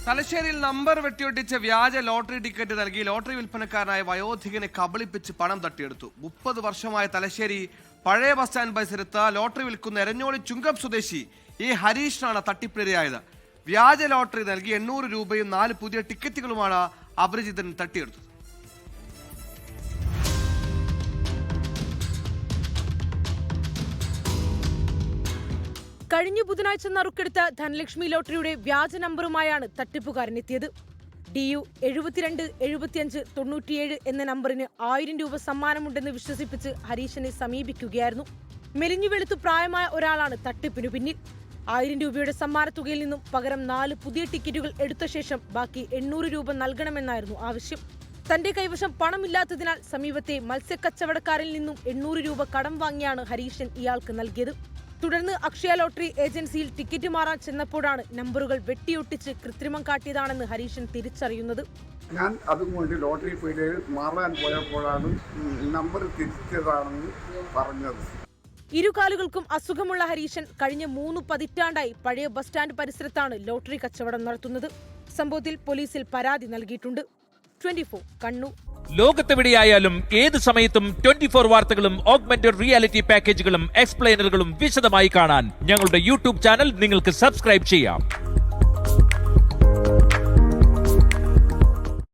തലശ്ശേരിയിൽ നമ്പർ വെട്ടിയൊട്ടിച്ച വ്യാജ lottery ticket നൽകി ലോട്ടറി വിൽപ്പനക്കാരനായ വയോധികനെ കബളിപ്പിച്ച് പണം തട്ടിയെടുത്തു. 30 വർഷമായ തലശ്ശേരി പഴയ ബസ് സ്റ്റാൻഡ് പരിസരത്ത് ലോട്ടറി വിൽക്കുന്ന എരഞ്ഞോളി ചുങ്കം സ്വദേശി ഈ ഹരീഷിനാണ് തട്ടിപ്പിരയായത്. വ്യാജ ലോട്ടറി നൽകി 800 രൂപയും 4 പുതിയ ടിക്കറ്റുകളുമാണ് അപരിചിതൻ തട്ടിയെടുത്തത്. കഴിഞ്ഞ ബുധനാഴ്ച നറുക്കെടുത്ത ധനലക്ഷ്മി ലോട്ടറിയുടെ വ്യാജ നമ്പറുമായാണ് തട്ടിപ്പുകാരനെത്തിയത്. DU 727597 എന്ന നമ്പറിന് 1000 രൂപ സമ്മാനമുണ്ടെന്ന് വിശ്വസിപ്പിച്ച് ഹരീഷിനെ സമീപിക്കുകയായിരുന്നു. മെലിഞ്ഞു വെളുത്തു പ്രായമായ ഒരാളാണ് തട്ടിപ്പിനു പിന്നിൽ. 1000 രൂപയുടെ സമ്മാനത്തുകയിൽ നിന്നും പകരം 4 പുതിയ ടിക്കറ്റുകൾ എടുത്ത ശേഷം ബാക്കി 800 രൂപ നൽകണമെന്നായിരുന്നു ആവശ്യം. തന്റെ കൈവശം പണമില്ലാത്തതിനാൽ സമീപത്തെ മത്സ്യക്കച്ചവടക്കാരിൽ നിന്നും 800 രൂപ കടം വാങ്ങിയാണ് ഹരീഷൻ ഇയാൾക്ക് നൽകിയത്. തുടർന്ന് അക്ഷയ ലോട്ടറി ഏജൻസിയിൽ ടിക്കറ്റ് മാറാൻ ചെന്നപ്പോഴാണ് നമ്പറുകൾ വെട്ടിയൊട്ടിച്ച് കൃത്രിമം കാട്ടിയതാണെന്ന് ഹരീഷൻ തിരിച്ചറിയുന്നത്. ഞാൻ അതുകൊണ്ട് ലോട്ടറി പോയി മാറാൻ പോയപ്പോഴാണ് നമ്പർ തിരിച്ചതാണെന്ന് പറഞ്ഞത്. ഇരുകാലുകൾക്കും അസുഖമുള്ള ഹരീഷൻ കഴിഞ്ഞ 3 പതിറ്റാണ്ടായി പഴയ ബസ് സ്റ്റാൻഡ് പരിസരത്താണ് ലോട്ടറി കച്ചവടം നടത്തുന്നത്. സംഭവത്തിൽ പോലീസിൽ പരാതി നൽകിയിട്ടുണ്ട്. 24 കണ്ണൂർ. ലോകത്തെവിടെയായാലും ഏത് സമയത്തും 24 വാർത്തകളും ഓഗ്മെന്റഡ് റിയാലിറ്റി പാക്കേജുകളും എക്സ്പ്ലെയിനറുകളും വിശദമായി കാണാൻ ഞങ്ങളുടെ യൂട്യൂബ് ചാനൽ നിങ്ങൾക്ക് സബ്സ്ക്രൈബ് ചെയ്യാം.